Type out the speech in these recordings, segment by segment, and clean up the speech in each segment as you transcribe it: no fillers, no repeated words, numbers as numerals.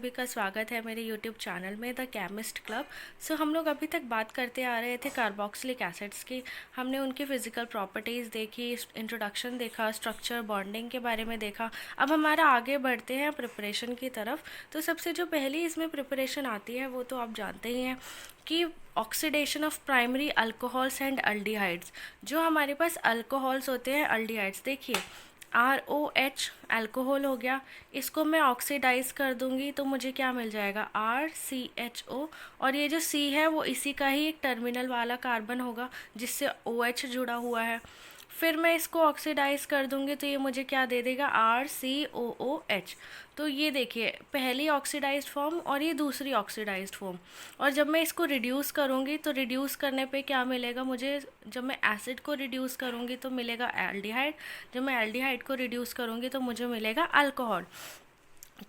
सभी का स्वागत है मेरे YouTube चैनल में द केमिस्ट क्लब। हम लोग अभी तक बात करते आ रहे थे कार्बोक्सिलिक एसिड्स की। हमने उनकी फ़िज़िकल प्रॉपर्टीज़ देखी, इंट्रोडक्शन देखा, स्ट्रक्चर, बॉन्डिंग के बारे में देखा। अब हमारा आगे बढ़ते हैं प्रिपरेशन की तरफ। तो सबसे जो पहली इसमें प्रिपरेशन आती है वो तो आप जानते ही हैं कि oxidation of primary alcohols and aldehydes. जो हमारे पास अल्कोहल्स होते हैं, अल्डिहाइड्स, देखिए ROH अल्कोहल हो गया, इसको मैं ऑक्सीडाइज कर दूंगी तो मुझे क्या मिल जाएगा, RCHO। और ये जो C है वो इसी का ही एक टर्मिनल वाला कार्बन होगा जिससे OH जुड़ा हुआ है। फिर मैं इसको ऑक्सीडाइज कर दूंगी तो ये मुझे क्या दे देगा, RCOOH। तो ये देखिए पहली ऑक्सीडाइज्ड फॉर्म और ये दूसरी ऑक्सीडाइज्ड फॉर्म। और जब मैं इसको रिड्यूस करूँगी तो रिड्यूस करने पे क्या मिलेगा मुझे, जब मैं एसिड को रिड्यूस करूँगी तो मिलेगा एल्डिहाइड, जब मैं एल्डिहाइड को रिड्यूस करूँगी तो मुझे मिलेगा अल्कोहल।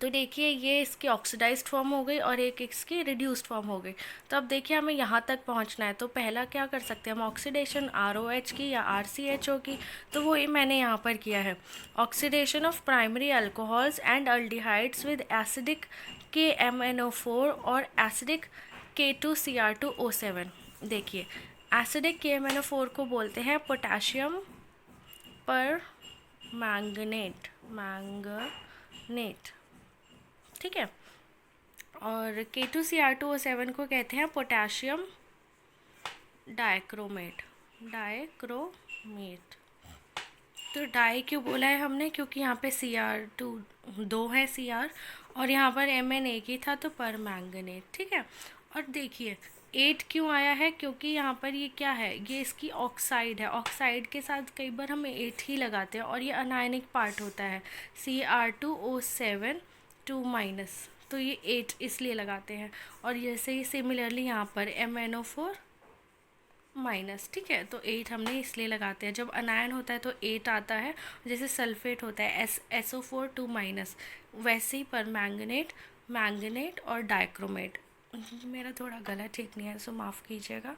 तो देखिए ये इसकी ऑक्सीडाइज्ड फॉर्म हो गई और एक इसकी रिड्यूस्ड फॉर्म हो गई। तो अब देखिए हमें यहाँ तक पहुँचना है, तो पहला क्या कर सकते हैं हम, ऑक्सीडेशन ROH की या RCHO की। तो वो ही मैंने यहाँ पर किया है, oxidation of primary alcohols and aldehydes with acidic KMnO4 और एसिडिक K2Cr2O7। देखिए एसिडिक KMnO4 को बोलते हैं पोटेशियम पर मैंगनेट, ठीक है। और K2Cr2O7 को कहते हैं पोटेशियम डाइक्रोमेट। तो डाई क्यों बोला है हमने, क्योंकि यहाँ पे Cr2 दो है Cr, और यहाँ पर Mn एक ही था तो पर मैंगनेट, ठीक है। और देखिए 8 क्यों आया है, क्योंकि यहाँ पर ये क्या है, ये इसकी ऑक्साइड है। ऑक्साइड के साथ कई बार हम 8 ही लगाते हैं और ये अनायनिक पार्ट होता है, Cr2O7 2-, तो ये 8 इसलिए लगाते हैं। और जैसे ही सिमिलरली यहाँ पर MnO4-, ठीक है, तो 8 हमने इसलिए लगाते हैं। जब अनायन होता है तो 8 आता है, जैसे सल्फेट होता है SO4 2-, वैसे ही पर मैंगनेट और डाइक्रोमेट। मेरा थोड़ा गला ठीक नहीं है सो माफ़ कीजिएगा।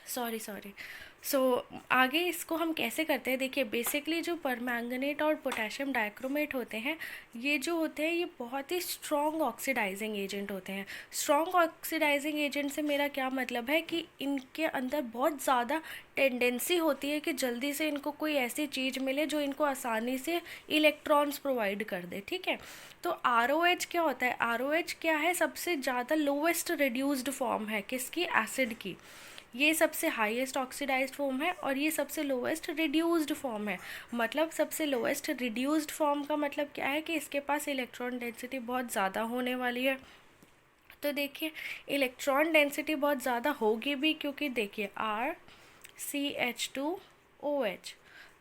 सॉरी। आगे इसको हम कैसे करते हैं, देखिए बेसिकली जो परमैंगनेट और पोटेशियम डाइक्रोमेट होते हैं, ये जो होते हैं ये बहुत ही स्ट्रॉन्ग ऑक्सीडाइजिंग एजेंट होते हैं। स्ट्रॉन्ग ऑक्सीडाइजिंग एजेंट से मेरा क्या मतलब है कि इनके अंदर बहुत ज़्यादा टेंडेंसी होती है कि जल्दी से इनको कोई ऐसी चीज़ मिले जो इनको आसानी से इलेक्ट्रॉन्स प्रोवाइड कर दे, ठीक है। तो ROH क्या होता है, ROH क्या है, सबसे ज़्यादा लोवेस्ट रिड्यूस्ड फॉर्म है किसकी, एसिड की। ये सबसे हाईएस्ट ऑक्सीडाइज्ड फॉर्म है और ये सबसे लोवेस्ट रिड्यूस्ड फॉर्म है। मतलब सबसे लोवेस्ट रिड्यूस्ड फॉर्म का मतलब क्या है कि इसके पास इलेक्ट्रॉन डेंसिटी बहुत ज़्यादा होने वाली है। तो देखिए इलेक्ट्रॉन डेंसिटी बहुत ज़्यादा होगी भी, क्योंकि देखिए RCH2OH,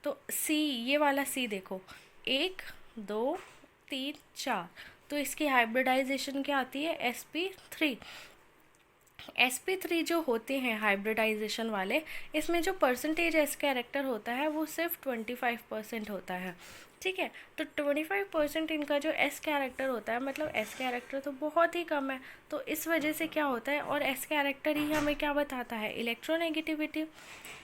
तो C, ये वाला C देखो, 1 2 3 4, तो इसकी हाइब्रिडाइजेशन क्या आती है, sp3 जो होते हैं हाइब्रिडाइजेशन वाले, इसमें जो परसेंटेज एस कैरेक्टर होता है वो सिर्फ 25% होता है, ठीक है। तो 25% इनका जो एस कैरेक्टर होता है, मतलब एस कैरेक्टर तो बहुत ही कम है, तो इस वजह से क्या होता है, और एस कैरेक्टर ही हमें क्या बताता है, इलेक्ट्रोनेगेटिविटी,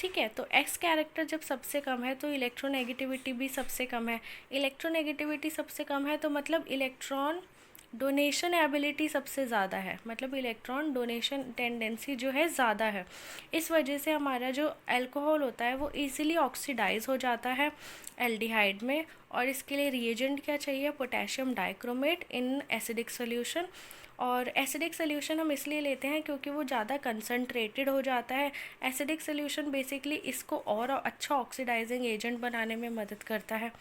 ठीक है। तो एक्स कैरेक्टर जब सबसे कम है तो इलेक्ट्रोनेगेटिविटी भी सबसे कम है। इलेक्ट्रोनेगेटिविटी सबसे कम है तो मतलब इलेक्ट्रॉन डोनेशन एबिलिटी सबसे ज़्यादा है, मतलब इलेक्ट्रॉन डोनेशन टेंडेंसी जो है ज़्यादा है। इस वजह से हमारा जो अल्कोहल होता है वो इजीली ऑक्सीडाइज हो जाता है एल्डिहाइड में। और इसके लिए रिएजेंट क्या चाहिए, potassium dichromate in acidic solution. और एसिडिक सोल्यूशन हम इसलिए लेते हैं क्योंकि वो ज़्यादा कंसनट्रेटेड हो जाता है। एसिडिक सोल्यूशन बेसिकली इसको और अच्छा ऑक्सीडाइजिंग एजेंट बनाने में मदद करता है।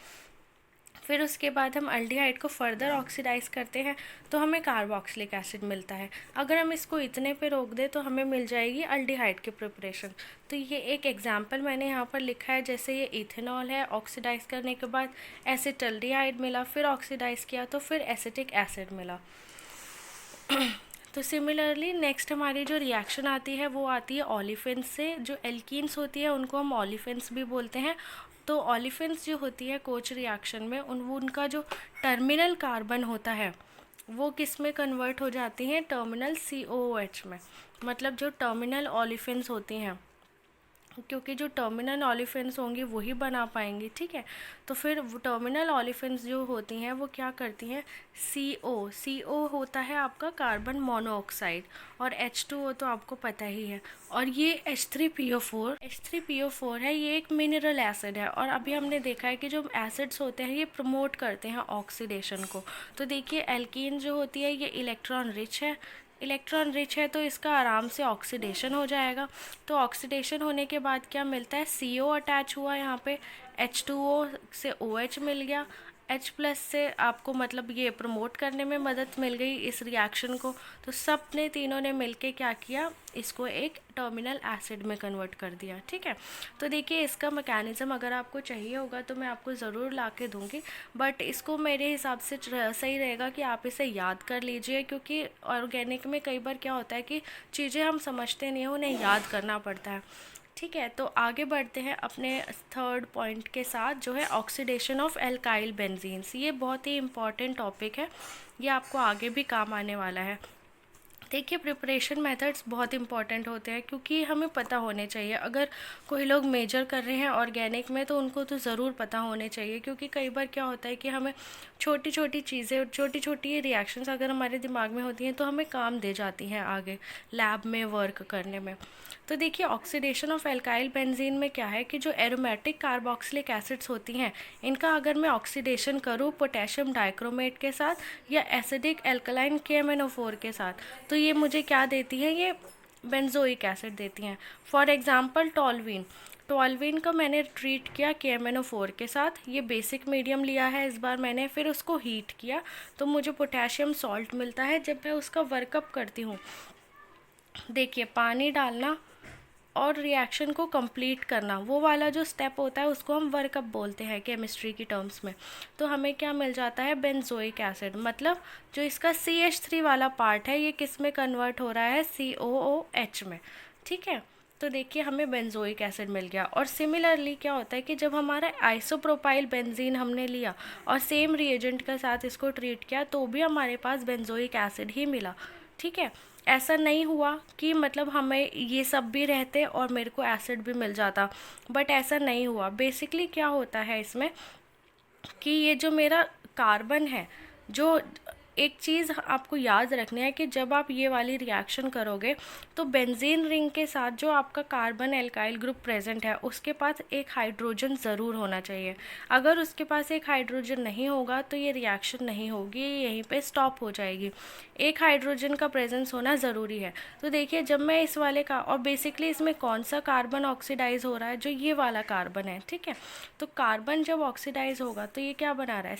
फिर उसके बाद हम अल्डिहाइड को फर्दर ऑक्सीडाइज करते हैं तो हमें कार्बोक्सिलिक एसिड मिलता है। अगर हम इसको इतने पे रोक दें तो हमें मिल जाएगी अल्डिहाइड की प्रिपरेशन। तो ये एक एग्जांपल मैंने यहाँ पर लिखा है, जैसे ये इथेनॉल है, ऑक्सीडाइज करने के बाद एसिटल्डिहाइड मिला, फिर ऑक्सीडाइज किया तो फिर एसिटिक एसिड मिला। तो सिमिलरली नेक्स्ट हमारी जो रिएक्शन आती है वो आती है ओलिफिन्स से। जो एल्कीन्स होती है उनको हम ओलिफिन्स भी बोलते हैं। तो ओलिफिन्स जो होती है कोच रिएक्शन में, उनका जो टर्मिनल कार्बन होता है वो किस में कन्वर्ट हो जाती हैं, टर्मिनल COOH में। मतलब जो टर्मिनल ओलिफिन्स होती हैं क्योंकि जो टर्मिनल ऑलिफिन्स होंगी वही बना पाएंगी, ठीक है। तो फिर वो टर्मिनल ऑलिफिन्स जो होती हैं वो क्या करती हैं, CO होता है आपका कार्बन मोनोऑक्साइड, और H2O तो आपको पता ही है। और ये H3PO4 है, ये एक मिनरल एसिड है। और अभी हमने देखा है कि जो एसिड्स होते हैं ये प्रमोट करते हैं ऑक्सीडेशन को। तो देखिए एल्कीन जो होती है ये इलेक्ट्रॉन रिच है, तो इसका आराम से ऑक्सीडेशन हो जाएगा। तो ऑक्सीडेशन होने के बाद क्या मिलता है, CO अटैच हुआ यहाँ पे, H2O से OH मिल गया, H+ से आपको मतलब ये प्रमोट करने में मदद मिल गई इस रिएक्शन को। तो सब ने तीनों ने मिलके क्या किया, इसको एक टर्मिनल एसिड में कन्वर्ट कर दिया, ठीक है। तो देखिए इसका मैकेनिज़्म अगर आपको चाहिए होगा तो मैं आपको ज़रूर ला के दूँगी, बट इसको मेरे हिसाब से सही रहेगा कि आप इसे याद कर लीजिए, क्योंकि ऑर्गेनिक में कई बार क्या होता है कि चीज़ें हम समझते नहीं हैं, उन्हें याद करना पड़ता है, ठीक है। तो आगे बढ़ते हैं अपने थर्ड पॉइंट के साथ, जो है ऑक्सीडेशन ऑफ एल्काइल बेंजीन्स। ये बहुत ही इम्पॉर्टेंट टॉपिक है, ये आपको आगे भी काम आने वाला है। देखिए प्रिपरेशन मेथड्स बहुत इंपॉर्टेंट होते हैं, क्योंकि हमें पता होने चाहिए। अगर कोई लोग मेजर कर रहे हैं ऑर्गेनिक में तो उनको तो ज़रूर पता होने चाहिए, क्योंकि कई बार क्या होता है कि हमें छोटी छोटी चीज़ें, छोटी छोटी रिएक्शंस अगर हमारे दिमाग में होती हैं तो हमें काम दे जाती हैं आगे लैब में वर्क करने में। तो देखिए ऑक्सीडेशन ऑफ एल्काइल बेंजीन में क्या है कि जो एरोमेटिक कार्बोक्सिलिक एसिड्स होती हैं, इनका अगर मैं ऑक्सीडेशन करूँ पोटेशियम डाइक्रोमेट के साथ या एसिडिक एल्कलाइन KMnO4 के साथ, तो ये मुझे क्या देती है, ये बेंजोइक एसिड देती हैं। फॉर एग्जांपल टॉल्वीन का मैंने ट्रीट किया KMnO4 के साथ, ये बेसिक मीडियम लिया है इस बार मैंने, फिर उसको हीट किया तो मुझे पोटेशियम सॉल्ट मिलता है। जब मैं उसका वर्कअप करती हूँ, देखिए पानी डालना और रिएक्शन को कंप्लीट करना, वो वाला जो स्टेप होता है उसको हम वर्कअप बोलते हैं केमिस्ट्री की टर्म्स में। तो हमें क्या मिल जाता है, बेंजोइक एसिड। मतलब जो इसका CH3 वाला पार्ट है ये किस में कन्वर्ट हो रहा है, COOH में, ठीक है। तो देखिए हमें बेंजोइक एसिड मिल गया। और सिमिलरली क्या होता है कि जब हमारा आइसोप्रोपाइल बेंजीन हमने लिया और सेम रिएजेंट के साथ इसको ट्रीट किया तो भी हमारे पास बेंजोइक एसिड ही मिला, ठीक है। ऐसा नहीं हुआ कि मतलब हमें ये सब भी रहते और मेरे को एसिड भी मिल जाता, बट ऐसा नहीं हुआ। बेसिकली क्या होता है इसमें कि ये जो मेरा कार्बन है, जो एक चीज़ आपको याद रखनी है कि जब आप ये वाली रिएक्शन करोगे तो बेंजीन रिंग के साथ जो आपका कार्बन एल्काइल ग्रुप प्रेजेंट है उसके पास एक हाइड्रोजन ज़रूर होना चाहिए। अगर उसके पास एक हाइड्रोजन नहीं होगा तो ये रिएक्शन नहीं होगी, ये यहीं पे स्टॉप हो जाएगी। एक हाइड्रोजन का प्रेजेंस होना ज़रूरी है। तो देखिए जब मैं इस वाले का, और बेसिकली इसमें कौन सा कार्बन ऑक्सीडाइज हो रहा है, जो ये वाला कार्बन है, ठीक है। तो कार्बन जब ऑक्सीडाइज होगा तो ये क्या बना रहा है,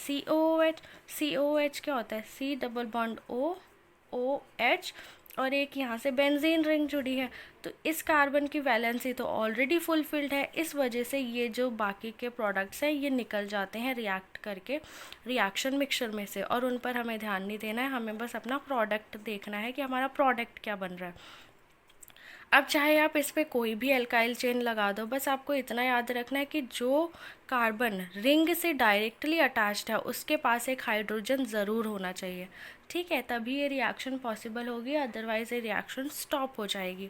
COOH क्या होता है, C डबल बॉन्ड OH, और एक यहाँ से बेंजीन रिंग जुड़ी है। तो इस कार्बन की वैलेंसी तो ऑलरेडी फुलफिल्ड है, इस वजह से ये जो बाकी के प्रोडक्ट्स हैं ये निकल जाते हैं रिएक्ट करके रिएक्शन मिक्सचर में से, और उन पर हमें ध्यान नहीं देना है, हमें बस अपना प्रोडक्ट देखना है कि हमारा प्रोडक्ट क्या बन रहा है। अब चाहे आप इस पर कोई भी एल्काइल चेन लगा दो, बस आपको इतना याद रखना है कि जो कार्बन रिंग से डायरेक्टली अटैच्ड है उसके पास एक हाइड्रोजन ज़रूर होना चाहिए, ठीक है। तभी ये रिएक्शन पॉसिबल होगी, अदरवाइज़ ये रिएक्शन स्टॉप हो जाएगी।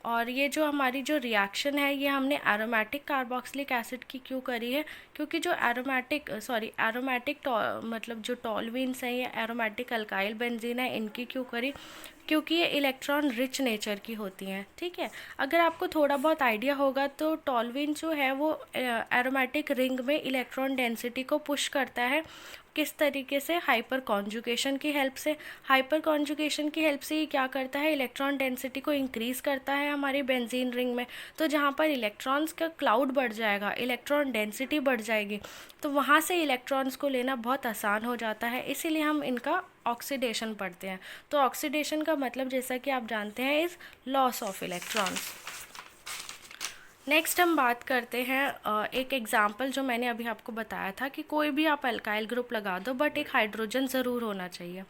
और ये जो हमारी जो रिएक्शन है ये हमने एरोमेटिक कार्बोक्सिलिक एसिड की क्यों करी है, क्योंकि जो एरोमेटिक मतलब जो टॉल्वीन्स हैं ये एरोमेटिक अल्काइल बेंजीन है, इनकी क्यों करी, क्योंकि ये इलेक्ट्रॉन रिच नेचर की होती हैं, ठीक है। अगर आपको थोड़ा बहुत आइडिया होगा तो टॉल्वीन जो है वो एरोमेटिक रिंग में इलेक्ट्रॉन डेंसिटी को पुश करता है, किस तरीके से, हाइपर कॉन्जुगेशन की हेल्प से। हाइपर कॉन्जुगेशन की हेल्प से ये क्या करता है, इलेक्ट्रॉन डेंसिटी को इंक्रीज़ करता है हमारी बेंजीन रिंग में। तो जहाँ पर इलेक्ट्रॉन्स का क्लाउड बढ़ जाएगा, इलेक्ट्रॉन डेंसिटी बढ़ जाएगी, तो वहाँ से इलेक्ट्रॉन्स को लेना बहुत आसान हो जाता है, इसीलिए हम इनका ऑक्सीडेशन पढ़ते हैं। तो ऑक्सीडेशन का मतलब जैसा कि आप जानते हैं is loss of electrons. Next हम बात करते हैं एक एग्जाम्पल जो मैंने अभी आपको बताया था कि कोई भी आप अल्काइल ग्रुप लगा दो बट एक हाइड्रोजन ज़रूर होना चाहिए।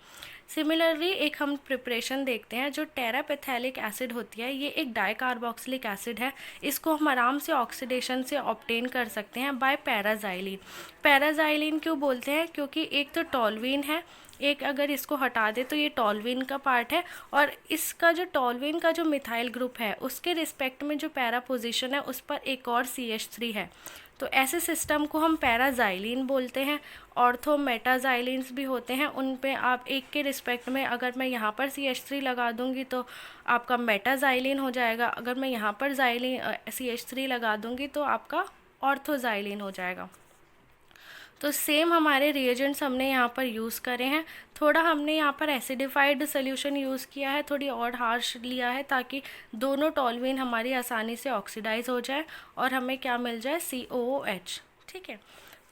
सिमिलरली एक हम प्रिपरेशन देखते हैं, जो टेरापेथैलिक एसिड होती है ये एक डाइकार्बोक्सिलिक एसिड है, इसको हम आराम से ऑक्सीडेशन से ऑब्टेन कर सकते हैं बाय पैराजाइलिन। पैराजाइलिन क्यों बोलते हैं, क्योंकि एक तो टॉल्वीन है एक अगर इसको हटा दे तो ये टॉल्यूइन का पार्ट है, और इसका जो टॉल्यूइन का जो मिथाइल ग्रुप है उसके रिस्पेक्ट में जो पैरा पोजीशन है उस पर एक और CH3 है। तो ऐसे सिस्टम को हम पैराजाइलिन बोलते हैं। ऑर्थो मेटाजाइलिन्स भी होते हैं, उन पे आप एक के रिस्पेक्ट में अगर मैं यहाँ पर CH3 लगा दूँगी तो आपका मेटाजाइलिन हो जाएगा, अगर मैं यहाँ पर CH3 लगा दूँगी तो आपका ऑर्थोजाइलिन हो जाएगा। तो सेम हमारे रिएजेंट्स हमने यहाँ पर यूज़ करे हैं। थोड़ा हमने यहाँ पर एसिडिफाइड सोल्यूशन यूज़ किया है, थोड़ी और हार्श लिया है ताकि दोनों टॉल्यूइन हमारी आसानी से ऑक्सीडाइज हो जाए और हमें क्या मिल जाए, COOH। ठीक है,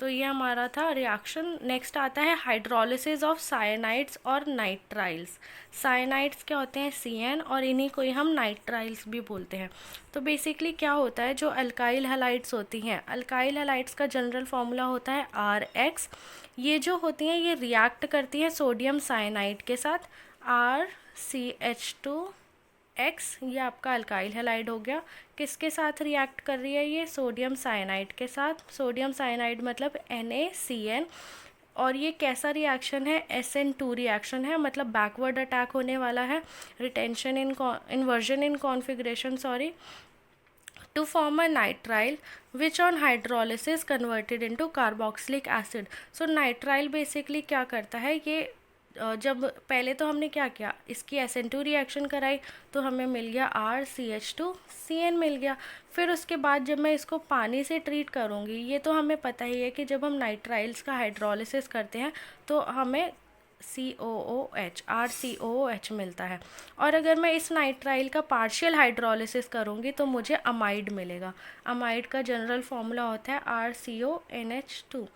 तो ये हमारा था रिएक्शन। नेक्स्ट आता है हाइड्रोलिसिस ऑफ साइनाइड्स और नाइट्राइल्स। साइनाइड्स क्या होते हैं, CN, और इन्हीं को ही हम नाइट्राइल्स भी बोलते हैं। तो बेसिकली क्या होता है, जो अल्काइल हैलाइड्स होती हैं, अल्काइल हैलाइड्स का जनरल फार्मूला होता है RX। ये जो होती हैं ये रिएक्ट करती हैं सोडियम साइनाइड के साथ, RCH2X, ये आपका अल्काइल हैलाइड हो गया। किसके साथ रिएक्ट कर रही है ये, सोडियम साइनाइड के साथ। सोडियम साइनाइड मतलब NaCN। और ये कैसा रिएक्शन है, SN2 रिएक्शन है, मतलब बैकवर्ड अटैक होने वाला है, retention inversion in configuration to form a nitrile which on hydrolysis converted into carboxylic acid। So nitrile basically क्या करता है, ये जब पहले तो हमने क्या किया, इसकी SN2 रिएक्शन कराई तो हमें मिल गया RCH2CN मिल गया। फिर उसके बाद जब मैं इसको पानी से ट्रीट करूँगी, ये तो हमें पता ही है कि जब हम नाइट्राइल्स का हाइड्रोलिसिस करते हैं तो हमें RCOOH मिलता है। और अगर मैं इस नाइट्राइल का पार्शियल हाइड्रोलिसिस करूँगी तो मुझे अमाइड मिलेगा। अमाइड का जनरल फार्मूला होता है RCONH2।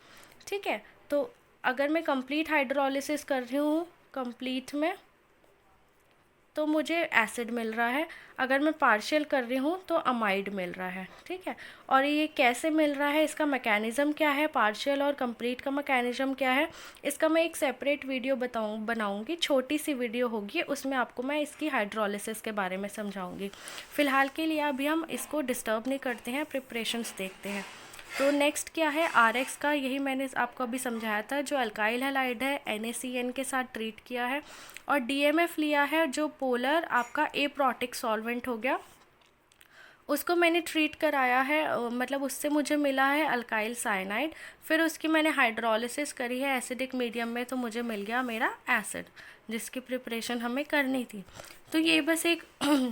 ठीक है, तो अगर मैं कंप्लीट हाइड्रोलिसिस कर रही हूँ कंप्लीट में तो मुझे एसिड मिल रहा है, अगर मैं पार्शियल कर रही हूँ तो अमाइड मिल रहा है। ठीक है, और ये कैसे मिल रहा है, इसका मैकेनिज़्म क्या है, पार्शियल और कंप्लीट का मैकेनिज़्म क्या है, इसका मैं एक सेपरेट वीडियो बनाऊँगी, छोटी सी वीडियो होगी, उसमें आपको मैं इसकी हाइड्रोलिसिस के बारे में समझाऊँगी। फ़िलहाल के लिए अभी हम इसको डिस्टर्ब नहीं करते हैं, प्रिपरेशंस देखते हैं। तो नेक्स्ट क्या है, RX का, यही मैंने आपको अभी समझाया था, जो अल्काइल हैलाइड है NaCN के साथ ट्रीट किया है, और DMF लिया है जो पोलर आपका एप्रोटिक सॉल्वेंट हो गया, उसको मैंने ट्रीट कराया है, मतलब उससे मुझे मिला है अल्काइल साइनाइड। फिर उसकी मैंने हाइड्रोलिसिस करी है एसिडिक मीडियम में तो मुझे मिल गया मेरा एसिड, जिसकी प्रिपरेशन हमें करनी थी। तो ये बस एक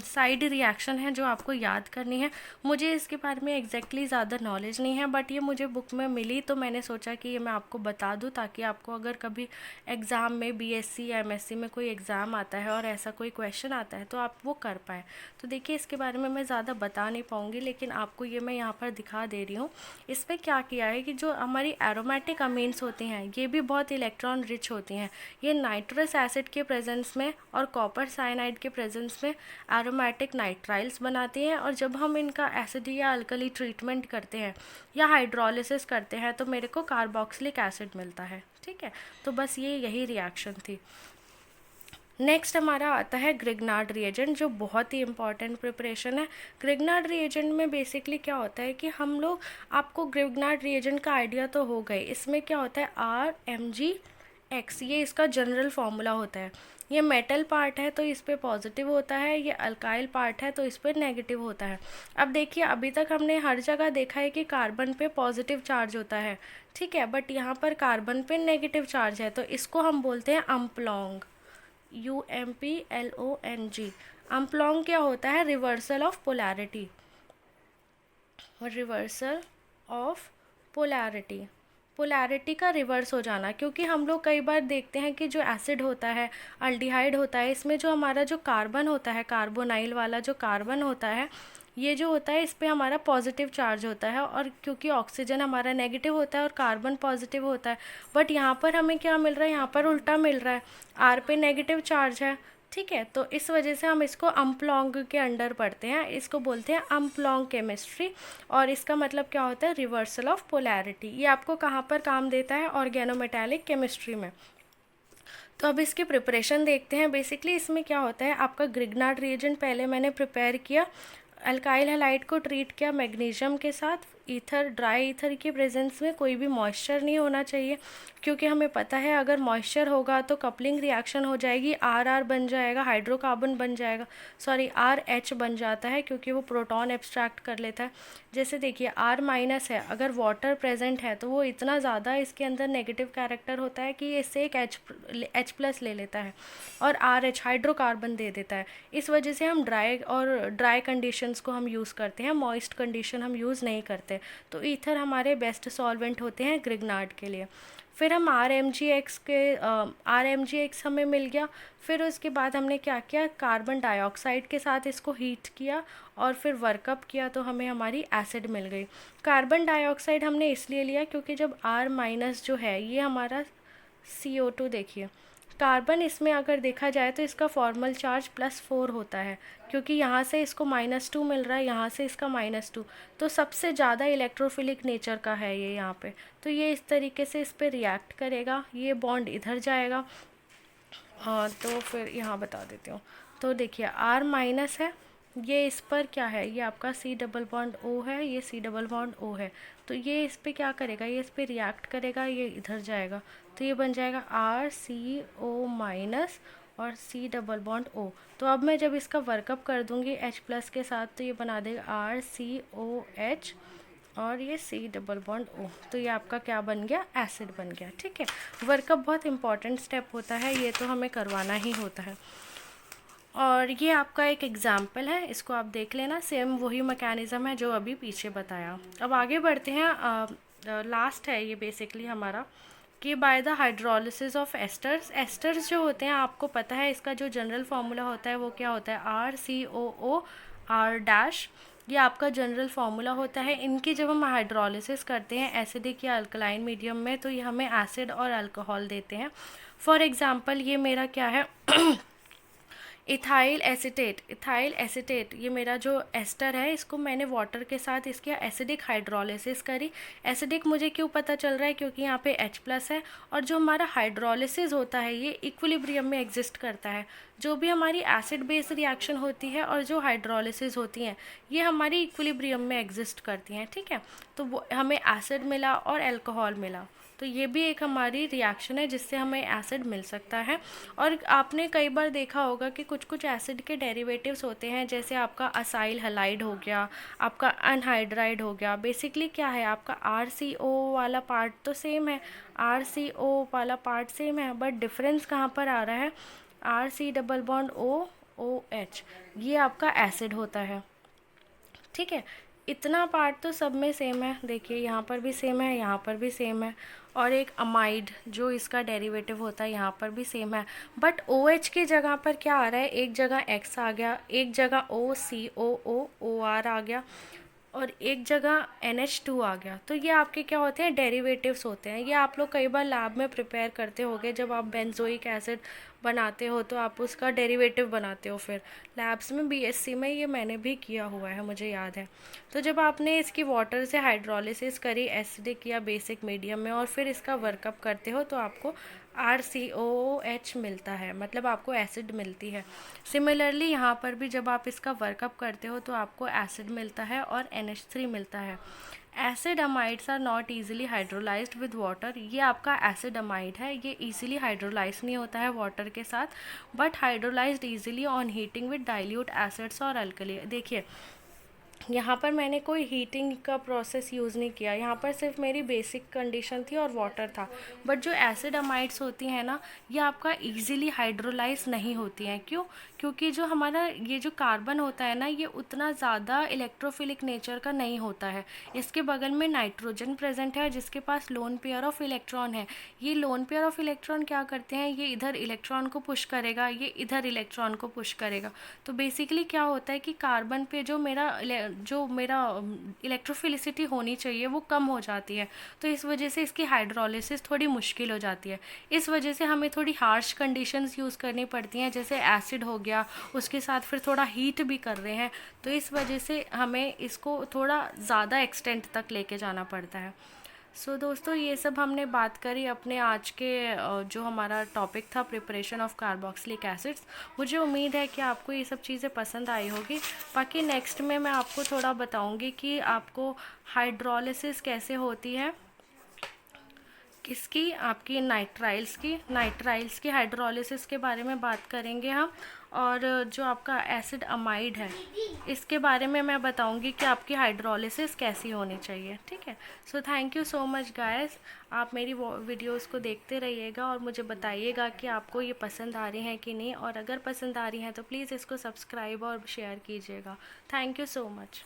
साइड रिएक्शन है जो आपको याद करनी है। मुझे इसके बारे में एग्जैक्टली ज़्यादा नॉलेज नहीं है, बट ये मुझे बुक में मिली तो मैंने सोचा कि ये मैं आपको बता दूं, ताकि आपको अगर कभी एग्ज़ाम में BSc या MSc में कोई एग्ज़ाम आता है और ऐसा कोई क्वेश्चन आता है तो आप वो कर पाएँ। तो देखिए, इसके बारे में मैं ज़्यादा बता नहीं पाऊँगी, लेकिन आपको ये मैं यहाँ पर दिखा दे रही हूँ। इसमें क्या किया है कि जो हमारी एरोमेटिक अमीन्स होती हैं ये भी बहुत इलेक्ट्रॉन रिच होती हैं। ये नाइट्रस एसिड के प्रेजेंस में और कॉपर साइनाइड के प्रेजेंस में एरोमेटिक नाइट्राइल्स बनाती हैं, और जब हम इनका एसिड या अल्कली ट्रीटमेंट करते हैं या हाइड्रोलिसिस करते हैं तो मेरे को कार्बोक्सिलिक एसिड मिलता है। ठीक है, तो बस यही रिएक्शन थी। नेक्स्ट हमारा आता है ग्रिग्नार्ड रिएजेंट, जो बहुत ही इंपॉर्टेंट प्रिपरेशन है। ग्रिग्नार्ड रिएजेंट में बेसिकली क्या होता है कि हम लोग, आपको ग्रिग्नार्ड रिएजेंट का आइडिया तो हो गई, इसमें क्या होता है RMgX, ये इसका जनरल फार्मूला होता है। ये मेटल पार्ट है तो इस पर पॉजिटिव होता है, ये अल्काइल पार्ट है तो इस पर नेगेटिव होता है। अब देखिए, अभी तक हमने हर जगह देखा है कि कार्बन पे पॉजिटिव चार्ज होता है, ठीक है, बट यहाँ पर कार्बन पे नेगेटिव चार्ज है, तो इसको हम बोलते हैं अम्प्लॉन्ग, UMPLONG। अम्प्लॉन्ग क्या होता है, reversal of polarity, reversal of polarity, polarity का रिवर्स हो जाना। क्योंकि हम लोग कई बार देखते हैं कि जो एसिड होता है, अल्डिहाइड होता है, इसमें जो हमारा जो कार्बन होता है, कार्बोनाइल वाला जो कार्बन होता है, ये जो होता है इस पे हमारा पॉजिटिव चार्ज होता है, और क्योंकि ऑक्सीजन हमारा नेगेटिव होता है और कार्बन पॉजिटिव होता है, बट यहाँ पर हमें क्या मिल रहा है, यहाँ पर उल्टा मिल रहा है, R पे नेगेटिव चार्ज है। ठीक है, तो इस वजह से हम इसको अम्प्लॉन्ग के अंडर पढ़ते हैं, इसको बोलते हैं अम्प्लॉन्ग केमिस्ट्री, और इसका मतलब क्या होता है, रिवर्सल ऑफ पोलैरिटी। ये आपको कहाँ पर काम देता है, ऑर्गेनोमेटालिक केमिस्ट्री में। तो अब इसकी प्रिपरेशन देखते हैं। बेसिकली इसमें क्या होता है, आपका ग्रिग्नार्ड रिएजेंट पहले मैंने प्रिपेयर किया, अल्काइल हैलाइड को ट्रीट किया मैग्नीशियम के साथ, ईथर, ड्राई ईथर के प्रेजेंस में कोई भी मॉइस्चर नहीं होना चाहिए, क्योंकि हमें पता है अगर मॉइस्चर होगा तो कपलिंग रिएक्शन हो जाएगी, आर आर बन जाएगा, हाइड्रोकार्बन बन जाएगा, सॉरी आर एच बन जाता है, क्योंकि वो प्रोटॉन एब्स्ट्रैक्ट कर लेता है। जैसे देखिए आर माइनस है, अगर वाटर प्रेजेंट है तो वो इतना ज़्यादा इसके अंदर नेगेटिव कैरेक्टर होता है कि इससे एक एच प्लस ले लेता है और आर एच हाइड्रोकार्बन दे देता है। इस वजह से हम ड्राई कंडीशंस को हम यूज़ करते हैं, मॉइस्ट कंडीशन हम यूज़ नहीं करते। तो ईथर हमारे बेस्ट सॉल्वेंट होते हैं ग्रिग्नार्ड के लिए। फिर हम RMgX हमें मिल गया। फिर उसके बाद हमने क्या किया, कार्बन डाइऑक्साइड के साथ इसको हीट किया और फिर वर्कअप किया तो हमें हमारी एसिड मिल गई। कार्बन डाइऑक्साइड हमने इसलिए लिया क्योंकि जब R माइनस जो है ये हमारा CO2, देखिए कार्बन इसमें अगर देखा जाए तो इसका फॉर्मल चार्ज +4 होता है, क्योंकि यहाँ से इसको -2 मिल रहा है, यहाँ से इसका -2, तो सबसे ज़्यादा इलेक्ट्रोफिलिक नेचर का है ये यहाँ पे। तो ये इस तरीके से इस पर रिएक्ट करेगा, ये बॉन्ड इधर जाएगा। हाँ तो फिर यहाँ बता देती हूँ। तो देखिए R माइनस है, ये इस पर क्या है, ये आपका C डबल बॉन्ड O है, ये C डबल बॉन्ड O है। तो ये इस पर क्या करेगा, ये इस पर रिएक्ट करेगा, ये इधर जाएगा, तो ये बन जाएगा RCO माइनस और C डबल बॉन्ड O। तो अब मैं जब इसका वर्कअप कर दूँगी H प्लस के साथ तो ये बना देगा RCOH और ये C डबल बॉन्ड O। तो ये आपका क्या बन गया, एसिड बन गया। ठीक है, वर्कअप बहुत इंपॉर्टेंट स्टेप होता है, ये तो हमें करवाना ही होता है। और ये आपका एक एग्जाम्पल है, इसको आप देख लेना, सेम वही मैकेनिज़्म है जो अभी पीछे बताया। अब आगे बढ़ते हैं, लास्ट है ये बेसिकली हमारा, कि by the hydrolysis of esters. Asters जो होते हैं आपको पता है इसका जो जनरल फार्मूला होता है वो क्या होता है, RCOOR'। ये आपका जनरल फार्मूला होता है। इनकी जब हम हाइड्रोलिसिस करते हैं एसिडिक या अल्कलाइन मीडियम में तो ये हमें एसिड और अल्कोहल देते हैं। फॉर एग्ज़ाम्पल ये मेरा क्या है इथाइल एसिटेट, ये मेरा जो एस्टर है इसको मैंने वाटर के साथ इसकी एसिडिक हाइड्रोलिसिस करी। एसिडिक मुझे क्यों पता चल रहा है, क्योंकि यहाँ पे H प्लस है और जो हमारा हाइड्रोलिसिस होता है ये इक्विलिब्रियम में एग्जिस्ट करता है। जो भी हमारी एसिड बेस रिएक्शन होती है और जो हाइड्रोलिसिस होती हैं ये हमारी इक्विलिब्रियम में एग्जिस्ट करती हैं। ठीक है, तो वो हमें एसिड मिला और अल्कोहल मिला, तो ये भी एक हमारी रिएक्शन है जिससे हमें एसिड मिल सकता है। और आपने कई बार देखा होगा कि कुछ कुछ एसिड के डेरिवेटिव्स होते हैं, जैसे आपका असाइल हलाइड हो गया, आपका अनहाइड्राइड हो गया। बेसिकली क्या है, आपका RCO वाला पार्ट तो सेम है, RCO वाला पार्ट सेम है, बट डिफरेंस कहाँ पर आ रहा है, RC डबल बॉन्ड OH, ये आपका एसिड होता है। ठीक है, इतना पार्ट तो सब में सेम है, देखिए यहाँ पर भी सेम है, यहाँ पर भी सेम है, और एक अमाइड जो इसका डेरिवेटिव होता है यहाँ पर भी सेम है। बट OH की जगह पर क्या आ रहा है, एक जगह X आ गया, एक जगह OCOOOR आ गया और एक जगह NH2 आ गया। तो ये आपके क्या होते हैं, डेरिवेटिव्स होते हैं। ये आप लोग कई बार लैब में प्रिपेयर करते होगे, जब आप बेंजोइक एसिड बनाते हो तो आप उसका डेरिवेटिव बनाते हो, फिर लैब्स में BSc में ये मैंने भी किया हुआ है, मुझे याद है। तो जब आपने इसकी वाटर से हाइड्रोलिसिस करी एसिडिक या बेसिक मीडियम में और फिर इसका वर्कअप करते हो तो आपको RCOOH मिलता है, मतलब आपको एसिड मिलती है। सिमिलरली यहाँ पर भी जब आप इसका वर्कअप करते हो तो आपको एसिड मिलता है और NH3 मिलता है। Acid amides are not easily hydrolysed with water. ये आपका एसिड अमाइड है, ये ईजिली हाइड्रोलाइज नहीं होता है वाटर के साथ, but hydrolysed easily on heating with dilute acids और अल्कली। देखिए यहाँ पर मैंने कोई हीटिंग का प्रोसेस यूज़ नहीं किया, यहाँ पर सिर्फ मेरी बेसिक कंडीशन थी और वाटर था। बट जो एसिड अमाइड्स होती हैं ना, ये आपका इजीली हाइड्रोलाइज नहीं होती हैं। क्यों? क्योंकि जो हमारा ये जो कार्बन होता है ना, ये उतना ज़्यादा इलेक्ट्रोफिलिक नेचर का नहीं होता है। इसके बगल में नाइट्रोजन प्रेजेंट है जिसके पास लोन पेयर ऑफ इलेक्ट्रॉन है। ये लोन पेयर ऑफ इलेक्ट्रॉन क्या करते हैं, ये इधर इलेक्ट्रॉन को पुश करेगा, ये इधर इलेक्ट्रॉन को पुश करेगा। तो बेसिकली क्या होता है कि कार्बन पे जो मेरा इलेक्ट्रोफिलिसिटी होनी चाहिए वो कम हो जाती है, तो इस वजह से इसकी हाइड्रोलिसिस थोड़ी मुश्किल हो जाती है। इस वजह से हमें थोड़ी हार्श कंडीशंस यूज़ करनी पड़ती हैं, जैसे एसिड हो गया उसके साथ फिर थोड़ा हीट भी कर रहे हैं, तो इस वजह से हमें इसको थोड़ा ज़्यादा एक्सटेंट तक लेके जाना पड़ता है। सो दोस्तों, ये सब हमने बात करी अपने आज के जो हमारा टॉपिक था, प्रिपरेशन ऑफ कार्बोक्सिलिक एसिड्स। मुझे उम्मीद है कि आपको ये सब चीज़ें पसंद आई होगी। बाकी नेक्स्ट में मैं आपको थोड़ा बताऊंगी कि आपको हाइड्रोलिसिस कैसे होती है, किसकी, आपकी नाइट्राइल्स की हाइड्रोलिसिस के बारे में बात करेंगे हम। और जो आपका एसिड अमाइड है, इसके बारे में मैं बताऊंगी कि आपकी हाइड्रोलिसिस कैसी होनी चाहिए। ठीक है। So thank you so much guys. आप मेरी वो वीडियोस को देखते रहिएगा और मुझे बताइएगा कि आपको ये पसंद आ रही हैं कि नहीं, और अगर पसंद आ रही हैं तो प्लीज़ इसको सब्सक्राइब और शेयर कीजिएगा। Thank you so much.